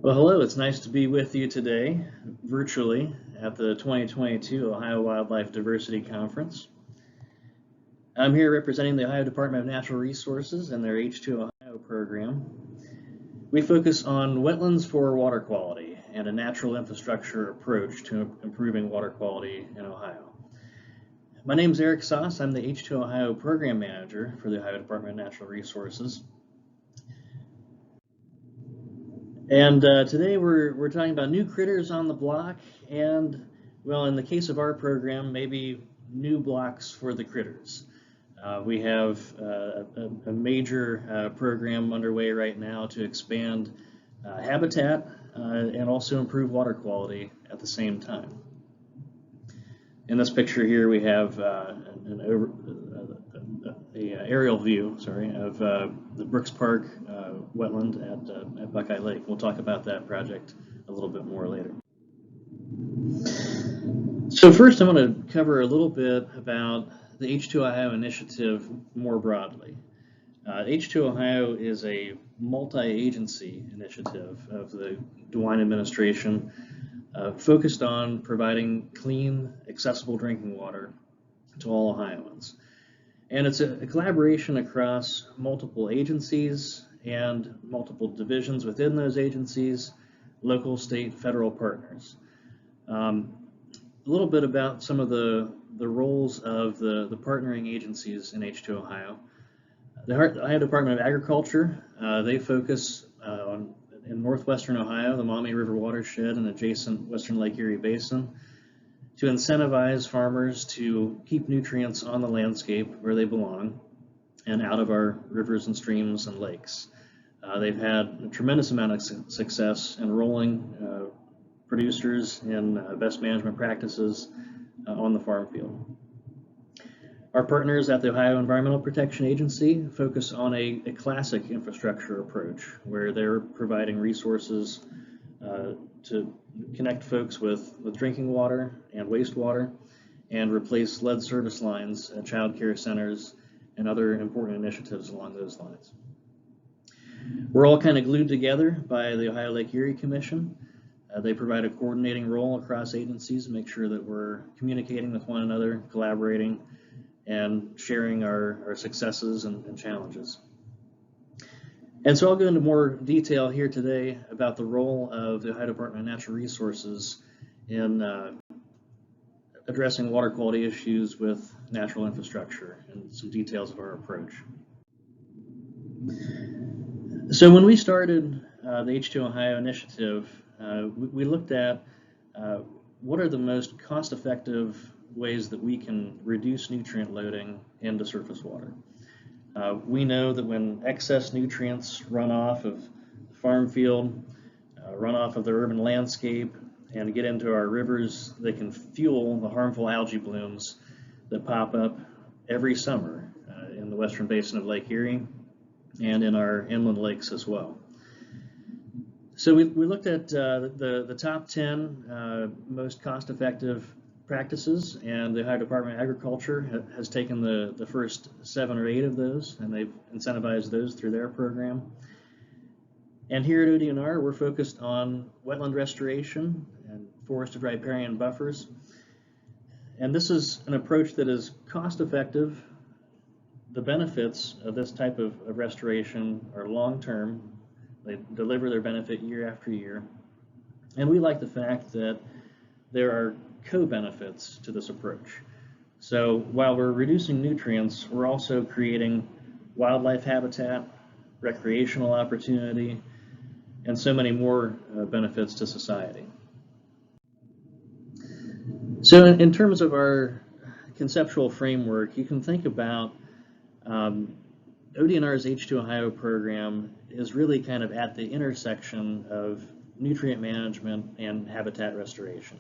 Well, hello, it's nice to be with you today, virtually, at the 2022 Ohio Wildlife Diversity Conference. I'm here representing the Ohio Department of Natural Resources and their H2Ohio program. We focus on wetlands for water quality and a natural infrastructure approach to improving water quality in Ohio. My name is Eric Saas. I'm the H2Ohio Program Manager for the Ohio Department of Natural Resources. And today we're talking about new critters on the block and, well, in the case of our program, maybe new blocks for the critters. We have a major program underway right now to expand habitat and also improve water quality at the same time. In this picture here we have an aerial view, of the Brooks Park wetland at Buckeye Lake. We'll talk about that project a little bit more later. So first I want to cover a little bit about the H2Ohio initiative more broadly. H2Ohio is a multi-agency initiative of the DeWine administration focused on providing clean, accessible drinking water to all Ohioans. And it's a collaboration across multiple agencies and multiple divisions within those agencies, local, state, federal partners. A little bit about some of the roles of the partnering agencies in H2Ohio. The Ohio Department of Agriculture, they focus in northwestern Ohio, the Maumee River watershed and adjacent western Lake Erie Basin, to incentivize farmers to keep nutrients on the landscape where they belong and out of our rivers and streams and lakes. They've had a tremendous amount of success enrolling producers in best management practices on the farm field. Our partners at the Ohio Environmental Protection Agency focus on a classic infrastructure approach where they're providing resources to connect folks with drinking water and wastewater and replace lead service lines at child care centers and other important initiatives along those lines. We're all kind of glued together by the Ohio Lake Erie Commission. They provide a coordinating role across agencies to make sure that we're communicating with one another, collaborating, and sharing our successes and challenges. And so I'll go into more detail here today about the role of the Ohio Department of Natural Resources in addressing water quality issues with natural infrastructure and some details of our approach. So when we started the H2Ohio initiative, we looked at what are the most cost-effective ways that we can reduce nutrient loading into surface water. We know that when excess nutrients run off of the farm field, run off of the urban landscape, and get into our rivers, they can fuel the harmful algae blooms that pop up every summer in the western basin of Lake Erie and in our inland lakes as well. So we looked at the top 10 most cost-effective practices, and the Ohio Department of Agriculture has taken the first 7 or 8 of those, and they've incentivized those through their program. And here at ODNR, we're focused on wetland restoration and forested riparian buffers. And this is an approach that is cost-effective. The benefits of this type of restoration are long-term. They deliver their benefit year after year. And we like the fact that there are co-benefits to this approach. So while we're reducing nutrients, we're also creating wildlife habitat, recreational opportunity, and so many more benefits to society. So in terms of our conceptual framework, you can think about ODNR's H2Ohio program is really kind of at the intersection of nutrient management and habitat restoration.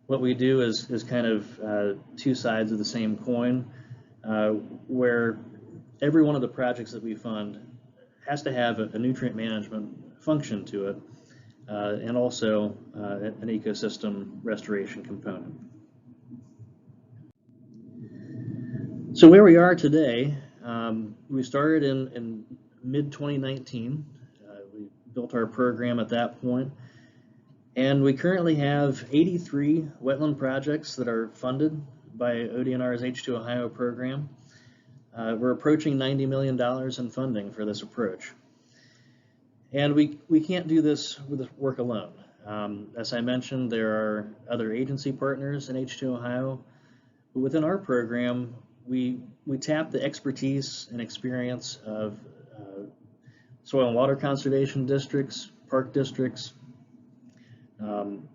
What we do is kind of 2 sides of the same coin, where every one of the projects that we fund has to have a nutrient management function to it, and also an ecosystem restoration component. So where we are today, we started in mid-2019. we built our program at that point. And we currently have 83 wetland projects that are funded by ODNR's H2Ohio program. We're approaching $90 million in funding for this approach. And we can't do this with the work alone. As I mentioned, there are other agency partners in H2Ohio. But within our program, we tap the expertise and experience of soil and water conservation districts, park districts,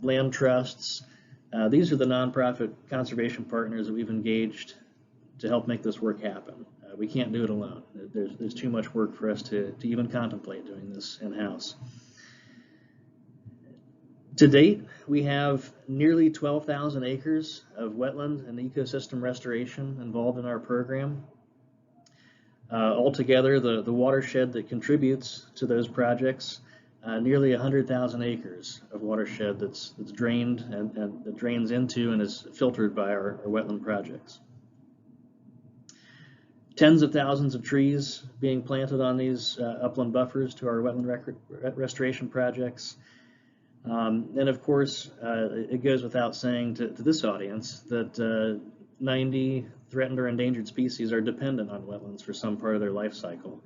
land trusts. These are the nonprofit conservation partners that we've engaged to help make this work happen. We can't do it alone. There's too much work for us to even contemplate doing this in-house. To date, we have nearly 12,000 acres of wetland and ecosystem restoration involved in our program. Altogether, the watershed that contributes to those projects, nearly 100,000 acres of watershed that's drained and that drains into and is filtered by our wetland projects. Tens of thousands of trees being planted on these upland buffers to our wetland restoration projects. And of course, it goes without saying to this audience that 90 threatened or endangered species are dependent on wetlands for some part of their life cycle.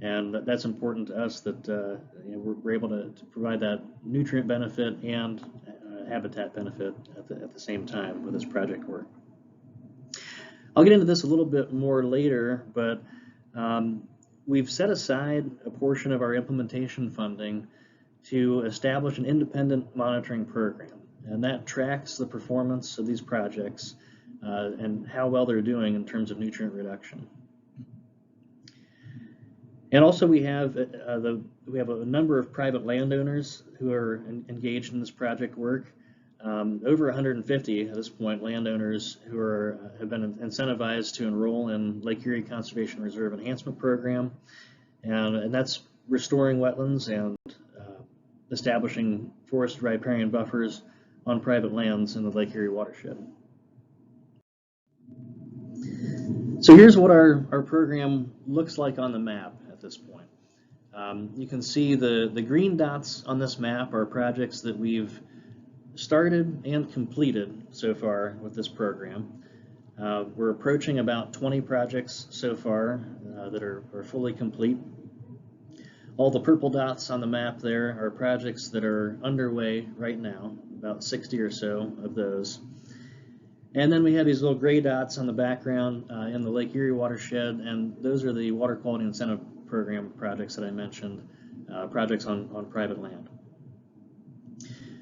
And that's important to us that we're able to provide that nutrient benefit and habitat benefit at the same time with this project work. I'll get into this a little bit more later, but we've set aside a portion of our implementation funding to establish an independent monitoring program, and that tracks the performance of these projects and how well they're doing in terms of nutrient reduction. And also we have a number of private landowners who are engaged in this project work. Over 150 at this point landowners who have been incentivized to enroll in Lake Erie Conservation Reserve Enhancement Program, and that's restoring wetlands and establishing forest riparian buffers on private lands in the Lake Erie watershed. So here's what our program looks like on the map at this point. You can see the green dots on this map are projects that we've started and completed so far with this program. We're approaching about 20 projects so far that are fully complete. All the purple dots on the map there are projects that are underway right now, about 60 or so of those. And then we have these little gray dots on the background in the Lake Erie watershed, and those are the Water Quality Incentive Program projects that I mentioned, projects on private land.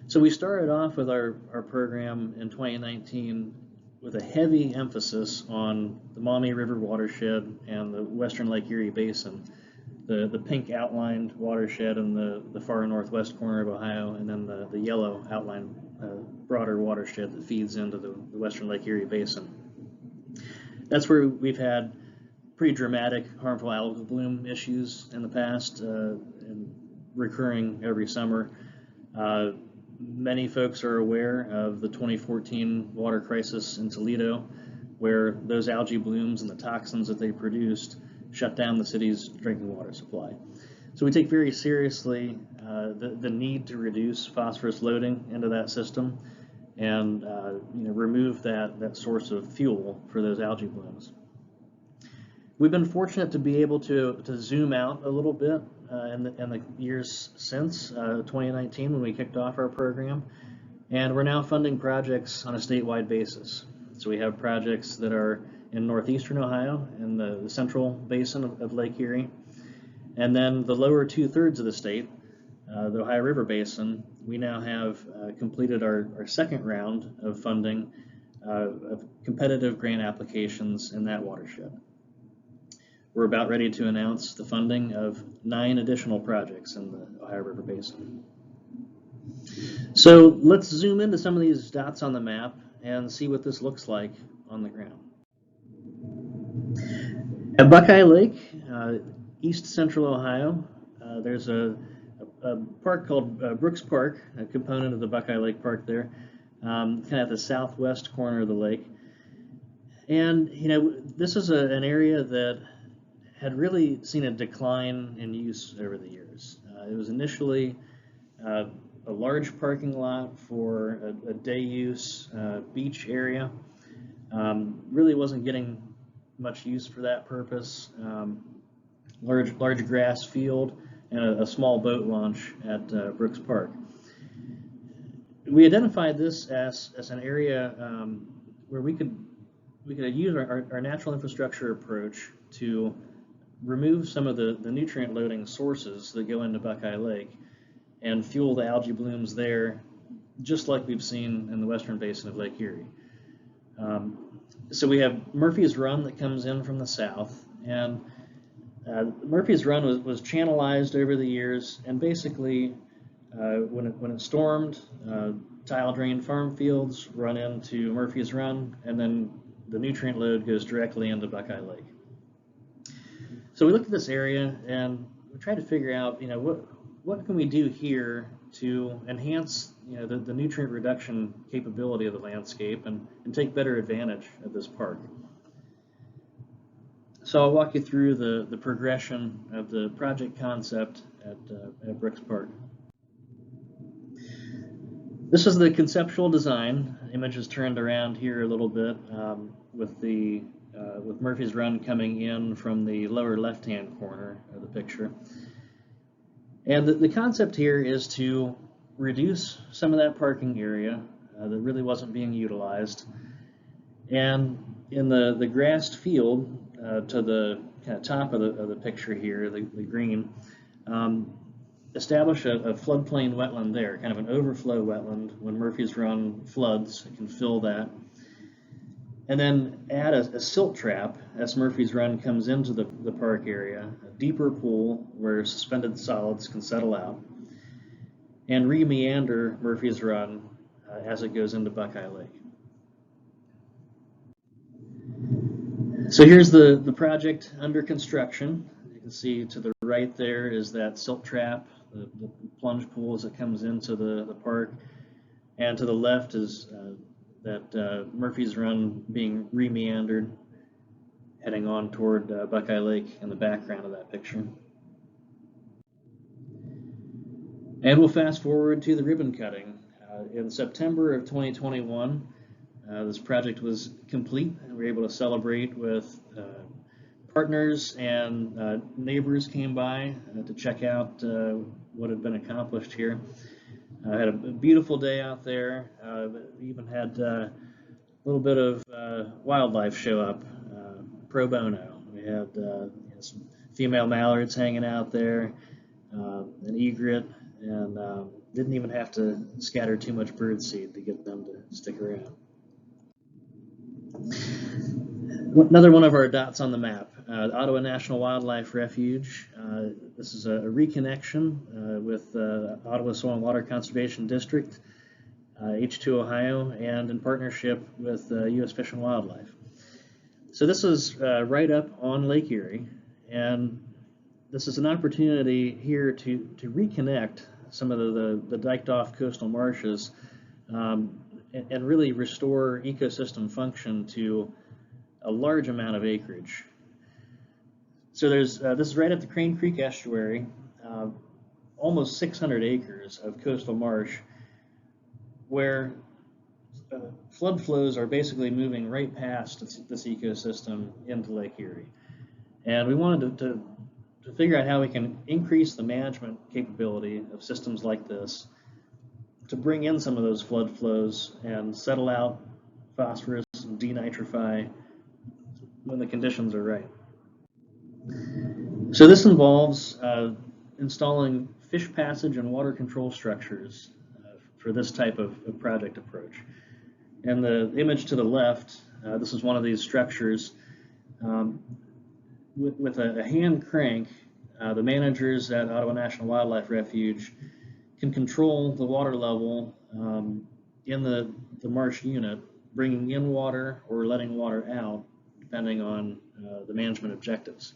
So we started off with our program in 2019 with a heavy emphasis on the Maumee River watershed and the Western Lake Erie Basin, the pink outlined watershed in the far northwest corner of Ohio, and then the yellow outlined broader watershed that feeds into the Western Lake Erie Basin. That's where we've had pretty dramatic harmful algal bloom issues in the past, and recurring every summer. Many folks are aware of the 2014 water crisis in Toledo, where those algae blooms and the toxins that they produced shut down the city's drinking water supply. So we take very seriously the need to reduce phosphorus loading into that system and remove that source of fuel for those algae blooms. We've been fortunate to be able to zoom out a little bit in the years since 2019 when we kicked off our program, and we're now funding projects on a statewide basis. So we have projects that are in northeastern Ohio, in the central basin of Lake Erie, and then the lower 2/3 of the state, the Ohio River Basin. We now have completed our second round of funding of competitive grant applications in that watershed. We're about ready to announce the funding of 9 additional projects in the Ohio River Basin. So let's zoom into some of these dots on the map and see what this looks like on the ground. At Buckeye Lake, east central Ohio, there's a park called Brooks Park, a component of the Buckeye Lake Park there, kind of at the southwest corner of the lake. And this is an area that had really seen a decline in use over the years. It was initially a large parking lot for a day use beach area. Really wasn't getting much use for that purpose. Large grass field and a small boat launch at Brooks Park. We identified this as an area where we could use our natural infrastructure approach to remove some of the nutrient loading sources that go into Buckeye Lake and fuel the algae blooms there, just like we've seen in the western basin of Lake Erie. So we have Murphy's Run that comes in from the south, and Murphy's Run was channelized over the years, and basically when it stormed, tile drained farm fields run into Murphy's Run, and then the nutrient load goes directly into Buckeye Lake. So we looked at this area and we tried to figure out, what can we do here to enhance, the nutrient reduction capability of the landscape and take better advantage of this park. So I'll walk you through the progression of the project concept at Brooks Park. This is the conceptual design. Image is turned around here a little bit with Murphy's Run coming in from the lower left-hand corner of the picture. And the concept here is to reduce some of that parking area that really wasn't being utilized. And in the grassed field to the kind of top of the picture here, the green, establish a floodplain wetland there, kind of an overflow wetland. When Murphy's Run floods, it can fill that. And then add a silt trap as Murphy's Run comes into the park area, a deeper pool where suspended solids can settle out, and re-meander Murphy's Run as it goes into Buckeye Lake. So here's the project under construction. You can see to the right there is that silt trap, the plunge pool as it comes into the park, and to the left is that Murphy's Run being re-meandered, heading on toward Buckeye Lake in the background of that picture. And we'll fast forward to the ribbon cutting. In September of 2021, this project was complete, and we were able to celebrate with partners and neighbors came by to check out what had been accomplished here. I had a beautiful day out there. We even had a little bit of wildlife show up, pro bono. We had some female mallards hanging out there, an egret, and didn't even have to scatter too much bird seed to get them to stick around. Another one of our dots on the map, the Ottawa National Wildlife Refuge. This is a reconnection with Ottawa Soil and Water Conservation District, H2Ohio, and in partnership with U.S. Fish and Wildlife. So this is right up on Lake Erie, and this is an opportunity here to reconnect some of the diked off coastal marshes and really restore ecosystem function to a large amount of acreage. So there's this is right at the Crane Creek estuary, almost 600 acres of coastal marsh where flood flows are basically moving right past this ecosystem into Lake Erie. And we wanted to figure out how we can increase the management capability of systems like this to bring in some of those flood flows and settle out phosphorus and denitrify when the conditions are right. So this involves installing fish passage and water control structures for this type of project approach. And the image to the left, this is one of these structures. With a hand crank, the managers at Ottawa National Wildlife Refuge can control the water level in the marsh unit, bringing in water or letting water out, depending on the management objectives.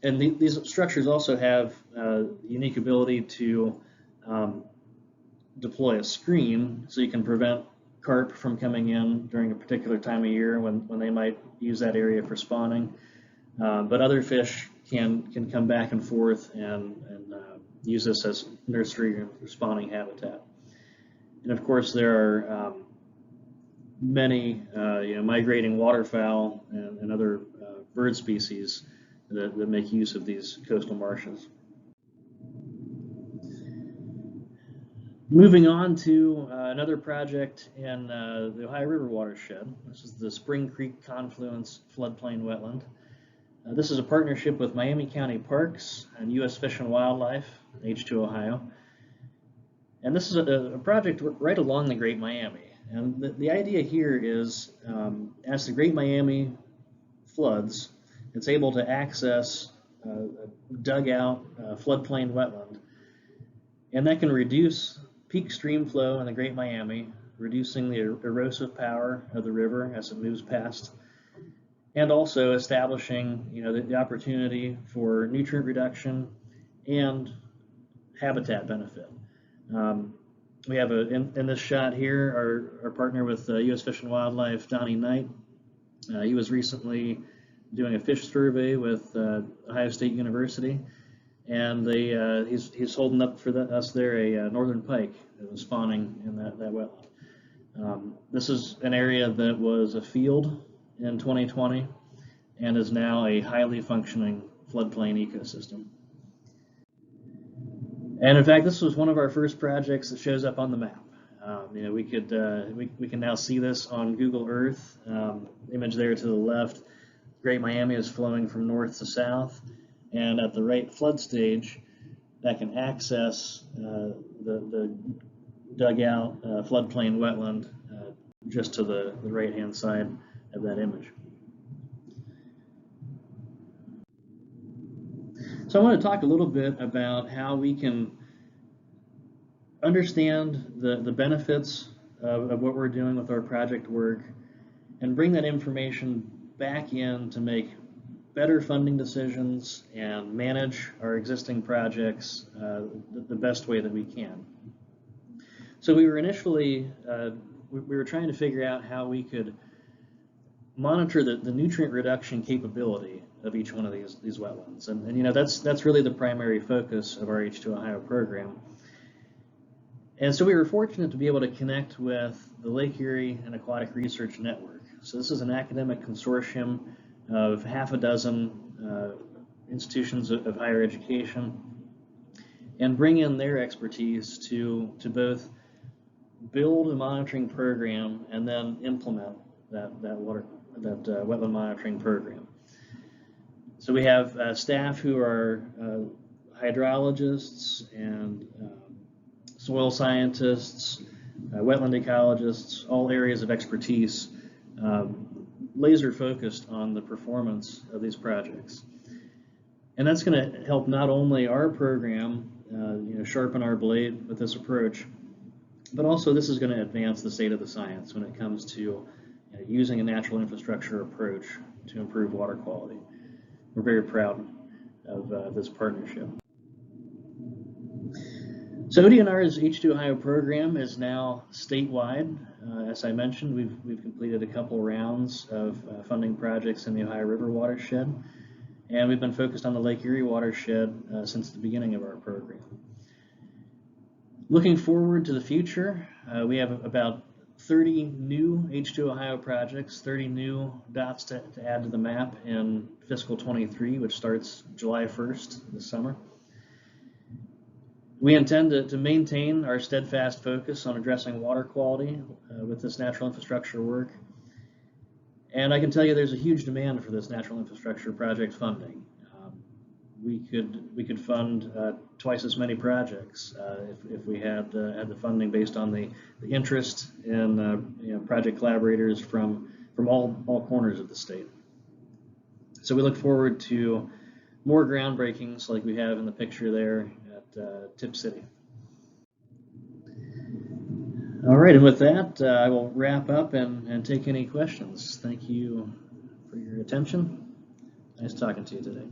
And these structures also have unique ability to deploy a screen so you can prevent carp from coming in during a particular time of year when they might use that area for spawning. But other fish can come back and forth and use this as nursery and spawning habitat. And of course, there are many migrating waterfowl and other bird species that make use of these coastal marshes. Moving on to another project in the Ohio River watershed. This is the Spring Creek Confluence Floodplain Wetland. This is a partnership with Miami County Parks and U.S. Fish and Wildlife, H2Ohio. And this is a project right along the Great Miami. And the idea here is, as the Great Miami floods, it's able to access a dugout floodplain wetland. And that can reduce peak stream flow in the Great Miami, reducing the erosive power of the river as it moves past, and also establishing the opportunity for nutrient reduction and habitat benefit. We have in this shot here our partner with U.S. Fish and Wildlife, Donnie Knight. He was recently doing a fish survey with Ohio State University, and he's holding up for us there a northern pike that was spawning in that wetland. This is an area that was a field in 2020 and is now a highly functioning floodplain ecosystem. And in fact, this was one of our first projects that shows up on the map. We can now see this on Google Earth. Image there to the left. Great Miami is flowing from north to south, and at the right flood stage, that can access the dugout floodplain wetland just to the right-hand side of that image. So I want to talk a little bit about how we can understand the benefits of what we're doing with our project work and bring that information back in to make better funding decisions and manage our existing projects the best way that we can. So we were initially, we were trying to figure out how we could monitor the nutrient reduction capability of each one of these wetlands. And that's really the primary focus of our H2Ohio program. And so we were fortunate to be able to connect with the Lake Erie and Aquatic Research Network. So this is an academic consortium of half a dozen institutions of higher education, and bring in their expertise to both build a monitoring program and then implement that wetland monitoring program. So we have staff who are hydrologists and soil scientists, wetland ecologists, all areas of expertise, laser focused on the performance of these projects. And that's going to help not only our program sharpen our blade with this approach, but also this is going to advance the state of the science when it comes to using a natural infrastructure approach to improve water quality. We're very proud of this partnership. So ODNR's H2Ohio program is now statewide. As I mentioned, we've completed a couple rounds of funding projects in the Ohio River watershed, and we've been focused on the Lake Erie watershed since the beginning of our program. Looking forward to the future, we have about 30 new H2Ohio projects, 30 new dots to add to the map in fiscal 23, which starts July 1st this summer. We intend to maintain our steadfast focus on addressing water quality with this natural infrastructure work. And I can tell you there's a huge demand for this natural infrastructure project funding. We could fund twice as many projects if we had the funding based on the interest in project collaborators from all corners of the state. So we look forward to more groundbreakings like we have in the picture there at Tip City. All right, and with that, I will wrap up and take any questions. Thank you for your attention. Nice talking to you today.